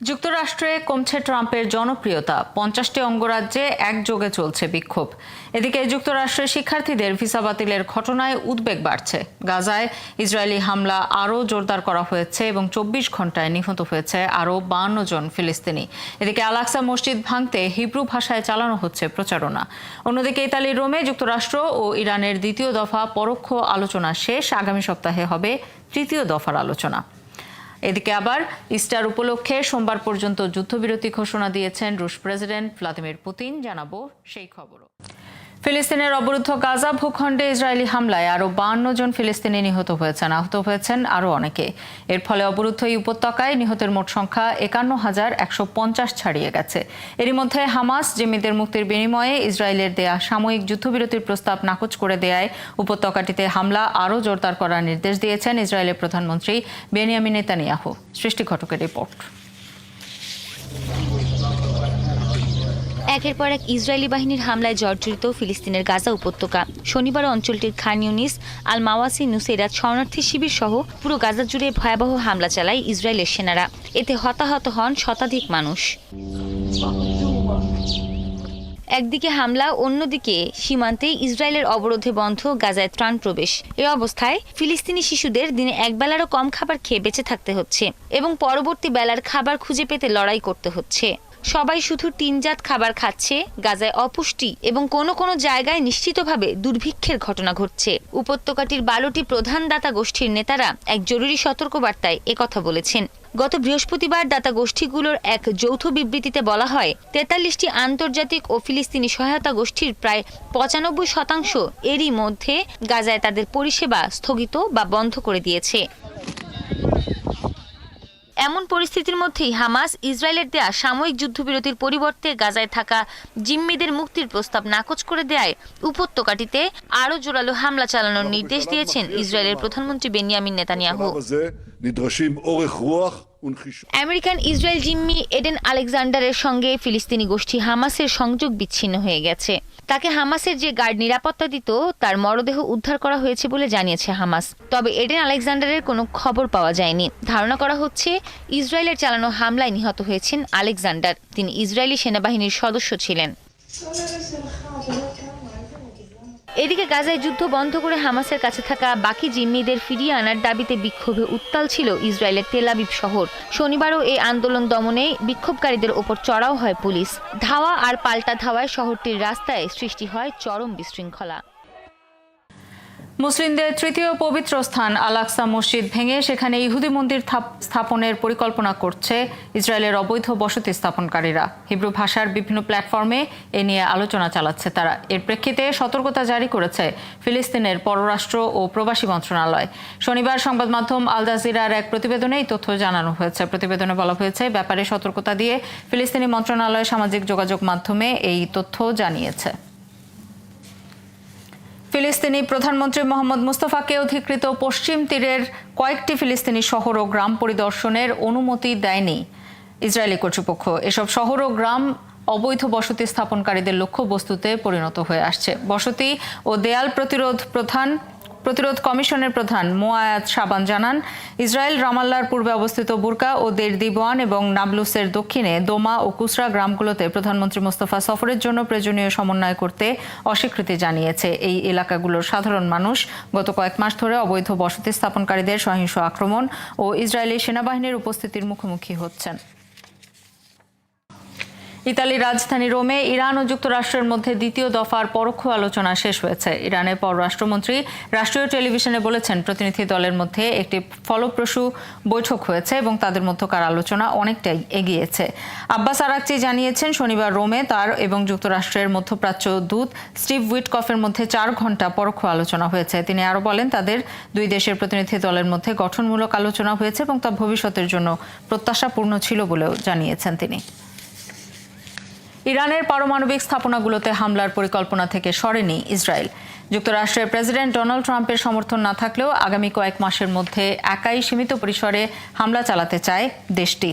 যুক্তরাষ্ট্রে কমছে ট্রাম্পের জনপ্রিয়তা। ৫০টি অঙ্গরাজ্যে একযোগে চলছে বিক্ষোভ। এদিকে যুক্তরাষ্ট্রের শিক্ষার্থীদের ভিসা বাতিলের ঘটনায় উদ্বেগ বাড়ছে। গাজায় ইসরায়েলি হামলা আরও জোরদার করা হয়েছে এবং ২৪ ঘন্টায় নিহত হয়েছে আরও ৫২ জন ফিলিস্তিনি। এদিকে আল আকসা মসজিদ ভাঙতে হিব্রু ভাষায় চালানো হচ্ছে প্রচারণা। অন্যদিকে ইতালির রোমে যুক্তরাষ্ট্র ও ইরানের দ্বিতীয় দফা পরোক্ষ আলোচনা শেষ। আগামী সপ্তাহে হবে তৃতীয় দফার আলোচনা। এদিকে আবার ইস্টার উপলক্ষে সোমবার পর্যন্ত যুদ্ধবিরতি ঘোষণা দিয়েছেন রুশ প্রেসিডেন্ট ভ্লাদিমির পুতিন। জানাবো সেই খবরও। ফিলিস্তিনের অবরুদ্ধ গাজা ভূখণ্ডে ইসরায়েলি হামলায় আরও ৫২ জন ফিলিস্তিনি নিহত হয়েছেন, আহত হয়েছেন আরও অনেকে। এর ফলে অবরুদ্ধ এই উপত্যকায় নিহতের মোট সংখ্যা ৫১,১৫০ ছাড়িয়ে গেছে। এরই মধ্যে হামাস জিম্মিদের মুক্তির বিনিময়ে ইসরায়েলের দেয়া সাময়িক যুদ্ধবিরতির প্রস্তাব নাকচ করে দেয়ায় উপত্যকাটিতে হামলা আরও জোরদার করার নির্দেশ দিয়েছেন ইসরায়েলের প্রধানমন্ত্রী বেনিয়ামিন নেতানিয়াহু। সৃষ্টি ঘটকের রিপোর্ট। একের পর এক ইসরায়েলি বাহিনীর হামলায় জর্জরিত ফিলিস্তিনের গাজা উপত্যকা। শনিবার অঞ্চলটির খান ইউনিস, আল মাওয়াসি, নুসেরাত শরণার্থী শিবির সহ পুরো গাজা জুড়ে ভয়াবহ হামলা চালায় ইসরায়েলের সেনারা। এতে হতাহত হন শতাধিক মানুষ। একদিকে হামলা, অন্যদিকে সীমান্তে ইসরায়েলের অবরোধে বন্ধ গাজায় ত্রাণ প্রবেশ। এ অবস্থায় ফিলিস্তিনি শিশুদের দিনে একবেলারও কম খাবার খেয়ে বেঁচে থাকতে হচ্ছে এবং পরবর্তী বেলার খাবার খুঁজে পেতে লড়াই করতে হচ্ছে। সবাই শুধু টিনজাত খাবার খাচ্ছে। গাজায় অপুষ্টি এবং কোনো কোনো জায়গায় নিশ্চিতভাবে দুর্ভিক্ষের ঘটনা ঘটছে। উপত্যকাটির ১২টি প্রধান দাতা গোষ্ঠীর নেতারা এক জরুরি সতর্কবার্তায় একথা বলেছেন। গত বৃহস্পতিবার দাতা গোষ্ঠীগুলোর এক যৌথ বিবৃতিতে বলা হয়, ৪৩টি আন্তর্জাতিক ও ফিলিস্তিনি সহায়তা গোষ্ঠীর প্রায় ৯৫% এরই মধ্যে গাজায় তাদের পরিষেবা স্থগিত বা বন্ধ করে দিয়েছে। এমন পরিস্থিতির মধ্যেই হামাস ইসরায়েলের দেয়া সাময়িক যুদ্ধবিরতির পরিবর্তে গাজায় থাকা জিম্মিদের মুক্তির প্রস্তাব নাকচ করে দেয়ায় উপত্যকাটিতে আরও জোরালো হামলা চালানোর নির্দেশ দিয়েছেন ইসরায়েলের প্রধানমন্ত্রী বেনিয়ামিন নেতানিয়াহু। আমেরিকান ইসরায়েল জিম্মি এডেন আলেকজান্ডারের সঙ্গে ফিলিস্তিনি গোষ্ঠী হামাসের সংযোগ বিচ্ছিন্ন হয়ে গেছে। তাকে হামাসের যে গার্ড নিরাপত্তা দিত তার মরদেহ উদ্ধার করা হয়েছে বলে জানিয়েছে হামাস। তবে এডেন আলেকজান্ডারের কোনো খবর পাওয়া যায়নি। ধারণা করা হচ্ছে ইসরায়েলের চালানো হামলায় নিহত হয়েছেন আলেকজান্ডার। তিনি ইসরায়েলি সেনাবাহিনীর সদস্য ছিলেন। এদিকে গাজায় যুদ্ধ বন্ধ করে হামাসের কাছে থাকা বাকি জিম্মিদের ফিরিয়ে আনার দাবিতে বিক্ষোভে উত্তাল ছিল ইসরায়েলের তেল আবিব শহর। শনিবারও এই আন্দোলন দমনে বিক্ষোভকারীদের ওপর চড়াও হয় পুলিশ। ধাওয়া আর পাল্টা ধাওয়ায় শহরটির রাস্তায় সৃষ্টি হয় চরম বিশৃঙ্খলা। মুসলিমদের তৃতীয় পবিত্র স্থান আল আকসা মসজিদ ভেঙে সেখানে ইহুদি মন্দির স্থাপনের পরিকল্পনা করছে ইসরায়েলের অবৈধ বসতি স্থাপনকারীরা। হিব্রু ভাষার বিভিন্ন প্ল্যাটফর্মে এ নিয়ে আলোচনা চালাচ্ছে তারা। এর প্রেক্ষিতে সতর্কতা জারি করেছে ফিলিস্তিনের পররাষ্ট্র ও প্রবাসী মন্ত্রণালয়। শনিবার সংবাদ মাধ্যম আল জাজিরার এক প্রতিবেদনে এই তথ্য জানানো হয়েছে। প্রতিবেদনে বলা হয়েছে, ব্যাপারে সতর্কতা দিয়ে ফিলিস্তিনি মন্ত্রণালয় সামাজিক যোগাযোগ মাধ্যমে এই তথ্য জানিয়েছে। ফিলিস্তিনি প্রধানমন্ত্রী মোহাম্মদ মুস্তাফাকে অধিকৃত পশ্চিম তীরের কয়েকটি ফিলিস্তিনি শহর ও গ্রাম পরিদর্শনের অনুমতি দেয়নি ইসরায়েলি কর্তৃপক্ষ। এসব শহর ও গ্রাম অবৈধ বসতি স্থাপনকারীদের লক্ষ্যবস্তুতে পরিণত হয়ে আসছে। বসতি ও দেয়াল প্রতিরোধ কমিশনের প্রধান মোয়ায়াত শাবান জানান, ইসরায়েল রামাল্লার পূর্বে অবস্থিত বুরকা ও দের দিবওয়ান এবং নাবলুসের দক্ষিণে দোমা ও কুসরা গ্রামগুলোতে প্রধানমন্ত্রী মোস্তফা সফরের জন্য প্রয়োজনীয় সমন্বয় করতে অস্বীকৃতি জানিয়েছে। এই এলাকাগুলোর সাধারণ মানুষ গত কয়েক মাস ধরে অবৈধ বসতি স্থাপনকারীদের সহিংস আক্রমণ ও ইসরায়েলি সেনাবাহিনীর উপস্থিতির মুখোমুখি হচ্ছেন। ইতালির রাজধানী রোমে ইরান ও যুক্তরাষ্ট্রের মধ্যে দ্বিতীয় দফার পরোক্ষ আলোচনা শেষ হয়েছে। ইরানের পররাষ্ট্রমন্ত্রী রাষ্ট্রীয় টেলিভিশনে বলেছেন, প্রতিনিধি দলের মধ্যে একটি ফলপ্রসূ বৈঠক হয়েছে এবং তাদের মধ্যকার আলোচনা অনেকটাই এগিয়েছে। আব্বাস আরাকচি জানিয়েছেন, শনিবার রোমে তার এবং যুক্তরাষ্ট্রের মধ্যপ্রাচ্য দূত স্টিভ উইটকফের মধ্যে ৪ ঘণ্টা পরোক্ষ আলোচনা হয়েছে। তিনি আরও বলেন, তাদের দুই দেশের প্রতিনিধি দলের মধ্যে গঠনমূলক আলোচনা হয়েছে এবং তা ভবিষ্যতের জন্য প্রত্যাশাপূর্ণ ছিল বলেও জানিয়েছেন তিনি। ইরানের পারমাণবিক স্থাপনাগুলোতে হামলার পরিকল্পনা থেকে সরেনি ইসরায়েল। যুক্তরাষ্ট্রের প্রেসিডেন্ট ডোনাল্ড ট্রাম্পের সমর্থন না থাকলেও আগামী কয়েক মাসের মধ্যে একাই সীমিত পরিসরে হামলা চালাতে চায় দেশটি।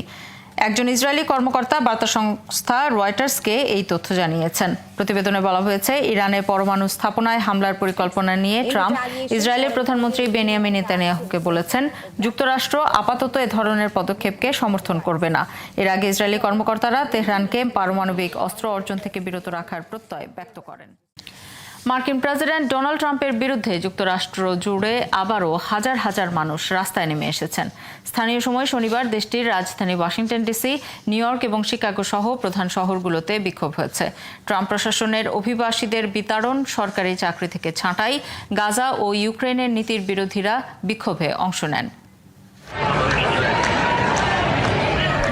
একজন ইসরায়েলি কর্মকর্তা বার্তা সংস্থা রয়টার্সকে এই তথ্য জানিয়েছেন। প্রতিবেদনে বলা হয়েছে, ইরানের পরমাণু স্থাপনায় হামলার পরিকল্পনা নিয়ে ট্রাম্প ইসরায়েলের প্রধানমন্ত্রী বেনিয়ামিন নেতানিয়াহুকে বলেছেন, যুক্তরাষ্ট্র আপাতত এ ধরনের পদক্ষেপকে সমর্থন করবে না। এর আগে ইসরায়েলি কর্মকর্তারা তেহরানকে পারমাণবিক অস্ত্র অর্জন থেকে বিরত রাখার প্রত্যয় ব্যক্ত করেন। মার্কিন প্রেসিডেন্ট ডোনাল্ড ট্রাম্পের বিরুদ্ধে যুক্তরাষ্ট্র জুড়ে আবারও হাজার হাজার মানুষ রাস্তায় নেমে এসেছেন। স্থানীয় সময় শনিবার দেশটির রাজধানী ওয়াশিংটন ডিসি, নিউ ইয়র্ক এবং শিকাগো সহ প্রধান শহরগুলোতে বিক্ষোভ হয়েছে। ট্রাম্প প্রশাসনের অভিবাসীদের বিতাড়ন, সরকারি চাকরি থেকে ছাঁটাই, গাজা ও ইউক্রেনের নীতির বিরোধীরা বিক্ষোভে অংশ নেন।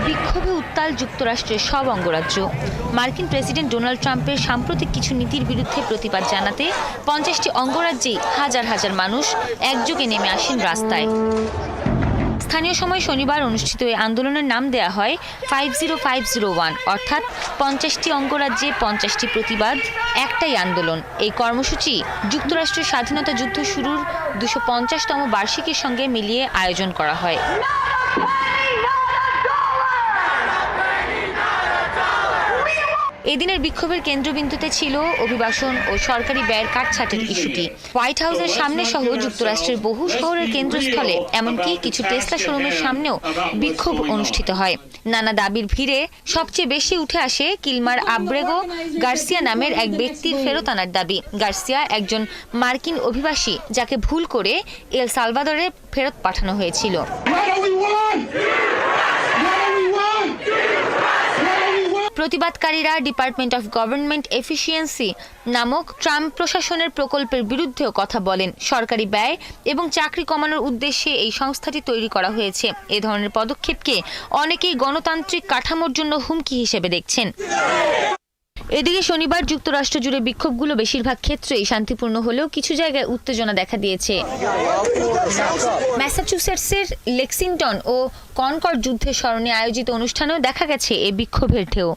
বিক্ষোভে উত্তাল যুক্তরাষ্ট্রের সব অঙ্গরাজ্য। মার্কিন প্রেসিডেন্ট ডোনাল্ড ট্রাম্পের সাম্প্রতিক কিছু নীতির বিরুদ্ধে প্রতিবাদ জানাতে 50টি অঙ্গরাজ্যেই হাজার হাজার মানুষ একযোগে নেমে আসেন রাস্তায়। স্থানীয় সময় শনিবার অনুষ্ঠিত এই আন্দোলনের নাম দেয়া হয় 50501, অর্থাৎ 50টি অঙ্গরাজ্যে 50টি প্রতিবাদ, একটাই আন্দোলন। এই কর্মসূচি যুক্তরাষ্ট্রের স্বাধীনতা যুদ্ধ শুরুর 250তম বার্ষিকীর সঙ্গে মিলিয়ে আয়োজন করা হয়। এদিনের বিক্ষোভের কেন্দ্রবিন্দুতে ছিল অভিবাসন ও সরকারি ব্যয়ের কাটছাঁটের ইস্যুটি। হোয়াইট হাউসের সামনে সহ যুক্তরাষ্ট্রের বহু শহরের কেন্দ্রস্থলে, এমনকি কিছু টেসলা শোরুমের সামনেও বিক্ষোভ অনুষ্ঠিত হয়। নানা দাবির ভিড়ে সবচেয়ে বেশি উঠে আসে কিলমার আব্রেগো গার্সিয়া নামের এক ব্যক্তির ফেরত আনার দাবি। গার্সিয়া একজন মার্কিন অভিবাসী, যাকে ভুল করে এল সালভাদরে ফেরত পাঠানো হয়েছিল। প্রতিবাদকারীরা ডিপার্টমেন্ট অফ গভর্নমেন্ট এফিসিয়েন্সি নামক ট্রাম্প প্রশাসনের প্রকল্পের বিরুদ্ধেও কথা বলেন। সরকারি ব্যয় এবং চাকরি কমানোর উদ্দেশ্যে এই সংস্থাটি তৈরি করা হয়েছে। এ ধরনের পদক্ষেপকে অনেকেই গণতান্ত্রিক কাঠামোর জন্য হুমকি হিসেবে দেখছেন। এদিকে শনিবার যুক্তরাষ্ট্র জুড়ে বিক্ষোভগুলো বেশিরভাগ ক্ষেত্রেই শান্তিপূর্ণ হলেও কিছু জায়গায় উত্তেজনা দেখা দিয়েছে। ম্যাসাচুসেটসের লেক্সিংটন ও কনকর্ড যুদ্ধের স্মরণে আয়োজিত অনুষ্ঠানেও দেখা গেছে এই বিক্ষোভের ঢেউ।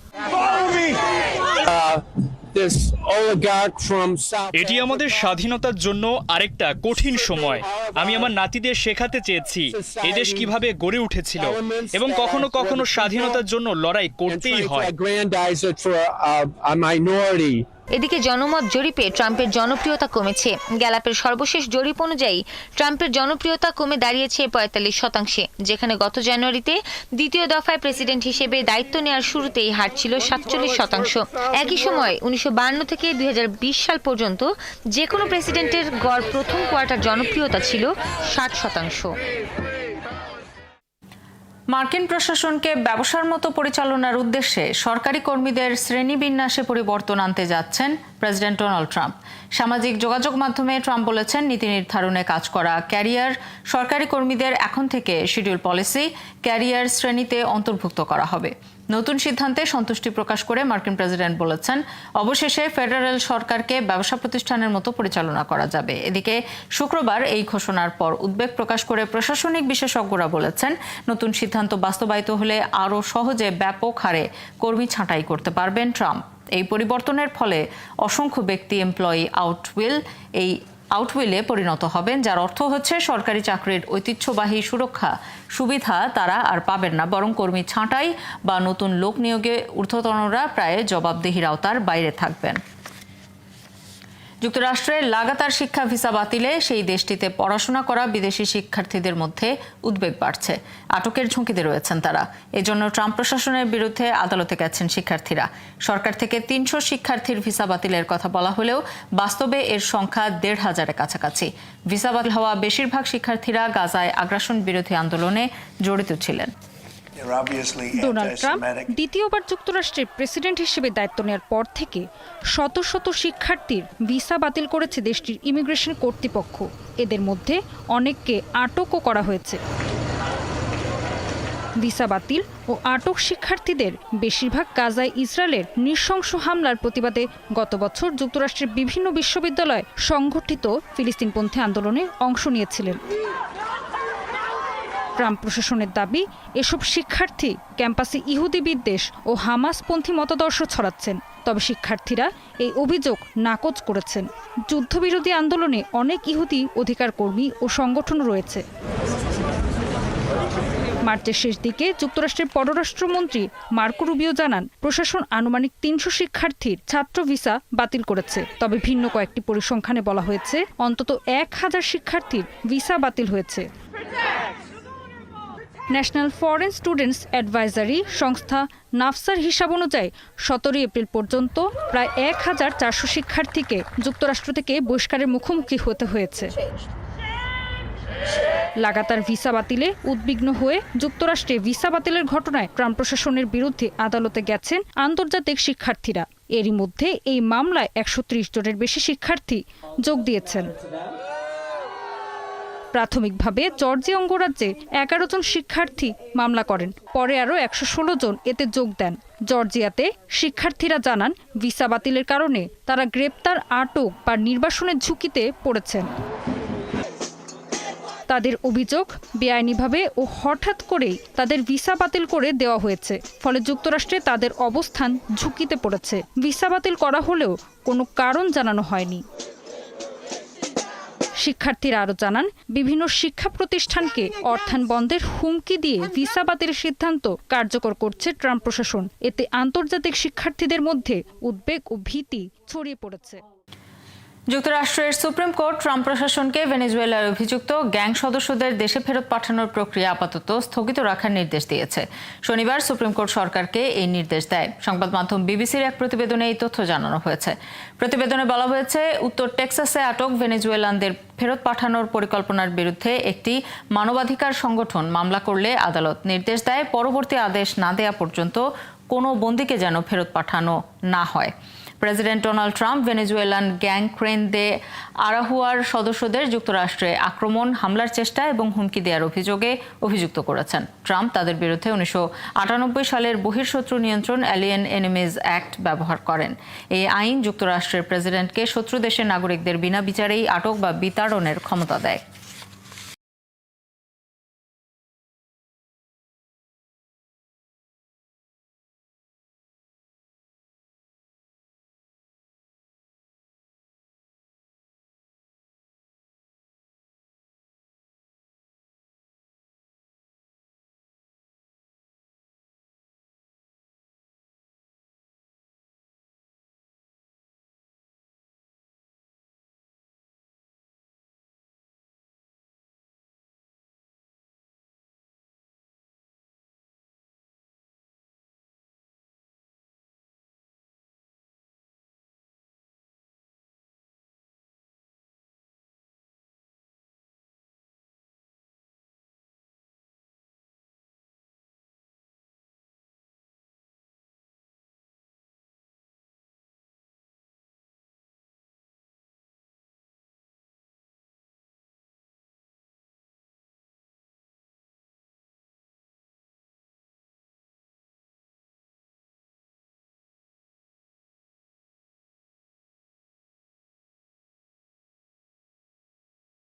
এটি আমাদের স্বাধীনতার জন্য আরেকটা কঠিন সময়। আমি আমার নাতিদের শেখাতে চেয়েছি এদেশ কিভাবে গড়ে উঠেছিল এবং কখনো কখনো স্বাধীনতার জন্য লড়াই করতেই হয়। এদিকে জনমত জরিপে ট্রাম্পের জনপ্রিয়তা কমেছে। গ্যালাপের সর্বশেষ জরিপ অনুযায়ী ট্রাম্পের জনপ্রিয়তা কমে দাঁড়িয়েছে 45%, যেখানে গত জানুয়ারিতে দ্বিতীয় দফায় প্রেসিডেন্ট হিসেবে দায়িত্ব নেওয়ার শুরুতেই হার ছিল 47%। একই সময় 1952 থেকে 2020 সাল পর্যন্ত যে কোনো প্রেসিডেন্টের গড় প্রথম কোয়ার্টার জনপ্রিয়তা ছিল 60%। মার্কিন প্রশাসনকে ব্যবসার মতো পরিচালনার উদ্দেশ্যে সরকারি কর্মীদের শ্রেণীবিন্যাসে পরিবর্তন আনতে যাচ্ছেন প্রেসিডেন্ট ডোনাল্ড ট্রাম্প। সামাজিক যোগাযোগ মাধ্যমে ট্রাম্প বলেছেন, নীতি নির্ধারণে কাজ করা ক্যারিয়ার সরকারি কর্মীদের এখন থেকে শিডিউল পলিসি ক্যারিয়ার শ্রেণীতে অন্তর্ভুক্ত করা হবে। নতুন সিদ্ধান্তে সন্তুষ্টি প্রকাশ করে মার্কিন প্রেসিডেন্ট বলেছেন, অবশেষে ফেডারেল সরকারকে ব্যবসা প্রতিষ্ঠানের মতো পরিচালনা করা যাবে। এদিকে শুক্রবার এই ঘোষণার পর উদ্বেগ প্রকাশ করে প্রশাসনিক বিশেষজ্ঞরা বলেছেন, নতুন সিদ্ধান্ত বাস্তবায়িত হলে আরও সহজে ব্যাপক হারে কর্মী ছাঁটাই করতে পারবেন ট্রাম্প। এই পরিবর্তনের ফলে অসংখ্য ব্যক্তি এমপ্লয়ি আউটউইলে পরিণত হবেন, যার অর্থ হচ্ছে সরকারি চাকরির ঐতিহ্যবাহী সুরক্ষা সুবিধা তারা আর পাবেন না, বরং কর্মী ছাঁটাই বা নতুন লোক নিয়োগে ঊর্ধ্বতনরা প্রায় জবাবদিহির আওতার বাইরে থাকবেন। যুক্তরাষ্ট্রের লাগাতার শিক্ষা ভিসা বাতিলে সেই দেশটিতে পড়াশোনা করা বিদেশি শিক্ষার্থীদের মধ্যে উদ্বেগ বাড়ছে। আটকের ঝুঁকিতে রয়েছেন তারা। এজন্য ট্রাম্প প্রশাসনের বিরুদ্ধে আদালতে গেছেন শিক্ষার্থীরা। সরকার থেকে 300 শিক্ষার্থীর ভিসা বাতিলের কথা বলা হলেও বাস্তবে এর সংখ্যা 1,500-এর কাছাকাছি। ভিসা বাতিল হওয়া বেশিরভাগ শিক্ষার্থীরা গাজায় আগ্রাসন বিরোধী আন্দোলনে জড়িত ছিলেন। ডোনাল্ড ট্রাম্প দ্বিতীয়বার যুক্তরাষ্ট্রের প্রেসিডেন্ট হিসেবে দায়িত্ব নেওয়ার পর থেকে শত শত শিক্ষার্থীর ভিসা বাতিল করেছে দেশটির ইমিগ্রেশন কর্তৃপক্ষ। এদের মধ্যে অনেককে আটকও করা হয়েছে। ভিসা বাতিল ও আটক শিক্ষার্থীদের বেশিরভাগ গাজায় ইসরায়েলের নৃশংস হামলার প্রতিবাদে গত বছর যুক্তরাষ্ট্রের বিভিন্ন বিশ্ববিদ্যালয়ে সংগঠিত ফিলিস্তিনপন্থী আন্দোলনে অংশ নিয়েছিলেন। ট্রাম্প প্রশাসনের দাবি, এসব শিক্ষার্থী ক্যাম্পাসে ইহুদি বিদ্বেষ ও হামাসপন্থী মতাদর্শ ছড়াচ্ছেন। তবে শিক্ষার্থীরা এই অভিযোগ নাকচ করেছেন। যুদ্ধবিরোধী আন্দোলনে অনেক ইহুদি অধিকার কর্মী ও সংগঠন রয়েছে। মার্চের শেষ দিকে যুক্তরাষ্ট্রের পররাষ্ট্রমন্ত্রী মার্কো রুবিও জানান, প্রশাসন আনুমানিক ৩০০ শিক্ষার্থীর ছাত্র ভিসা বাতিল করেছে। তবে ভিন্ন কয়েকটি পরিসংখ্যানে বলা হয়েছে অন্তত ১,০০০ শিক্ষার্থীর ভিসা বাতিল হয়েছে। ন্যাশনাল ফরেন স্টুডেন্টস অ্যাডভাইজারি সংস্থা নাফসার হিসাব অনুযায়ী ১৭ এপ্রিল পর্যন্ত প্রায় ১,৪০০ শিক্ষার্থীকে যুক্তরাষ্ট্র থেকে বহিষ্কারের মুখোমুখি হতে হয়েছে। লাগাতার ভিসা বাতিলে উদ্বিগ্ন হয়ে যুক্তরাষ্ট্রে ভিসা বাতিলের ঘটনায় ট্রাম্প প্রশাসনের বিরুদ্ধে আদালতে গেছেন আন্তর্জাতিক শিক্ষার্থীরা। এরই মধ্যে এই মামলায় ১৩০ জনের বেশি শিক্ষার্থী যোগ দিয়েছেন। প্রাথমিকভাবে জর্জিয়া অঙ্গরাজ্যে ১১ জন শিক্ষার্থী মামলা করেন, পরে আরও ১১৬ জন এতে যোগ দেন। জর্জিয়াতে শিক্ষার্থীরা জানান, ভিসা বাতিলের কারণে তারা গ্রেপ্তার, আটক বা নির্বাসনের ঝুঁকিতে পড়েছেন। তাদের অভিযোগ, বেআইনিভাবে ও হঠাৎ করেই তাদের ভিসা বাতিল করে দেওয়া হয়েছে, ফলে যুক্তরাষ্ট্রে তাদের অবস্থান ঝুঁকিতে পড়েছে। ভিসা বাতিল করা হলেও কোনো কারণ জানানো হয়নি। শিক্ষার্থীরা আরও জানান, বিভিন্ন শিক্ষা প্রতিষ্ঠানকে অর্থায়ন বন্ধের হুমকি দিয়ে ভিসা বাতিলের সিদ্ধান্ত কার্যকর করছে ট্রাম্প প্রশাসন। এতে আন্তর্জাতিক শিক্ষার্থীদের মধ্যে উদ্বেগ ও ভীতি ছড়িয়ে পড়েছে। যুক্তরাষ্ট্রের সুপ্রিম কোর্ট ট্রাম্প প্রশাসনকে ভেনেজুয়েলার অভিযুক্ত গ্যাং সদস্যদের দেশে ফেরত পাঠানোর প্রক্রিয়া আপাতত স্থগিত রাখার নির্দেশ দিয়েছে। শনিবার সুপ্রিম কোর্ট সরকারকে এই নির্দেশ দেয়। সংবাদ মাধ্যম বিবিসির এক প্রতিবেদনে এই তথ্য জানানো হয়েছে। প্রতিবেদনে বলা হয়েছে, উত্তর টেক্সাসে আটক ভেনেজুয়েলানদের ফেরত পাঠানোর পরিকল্পনার বিরুদ্ধে একটি মানবাধিকার সংগঠন মামলা করলে আদালত নির্দেশ দেয়, পরবর্তী আদেশ না দেয়া পর্যন্ত কোনো বন্দীকে যেন ফেরত পাঠানো না হয়। President Donald Trump Venezuelan gang Tren de আরাহুয়ার সদস্যদের যুক্তরাষ্ট্রে আক্রমণ, হামলার চেষ্টা এবং হুমকি দেওয়ার অভিযোগে অভিযুক্ত করেছেন। ট্রাম্প তাদের বিরুদ্ধে ১৯৯৮ সালের বহির্শত্রু নিয়ন্ত্রণ এলিয়েন এনিমিজ অ্যাক্ট ব্যবহার করেন। এই আইন যুক্তরাষ্ট্রের প্রেসিডেন্টকে শত্রু দেশের নাগরিকদের বিনা বিচারেই আটক বা বিতাড়নের ক্ষমতা দেয়।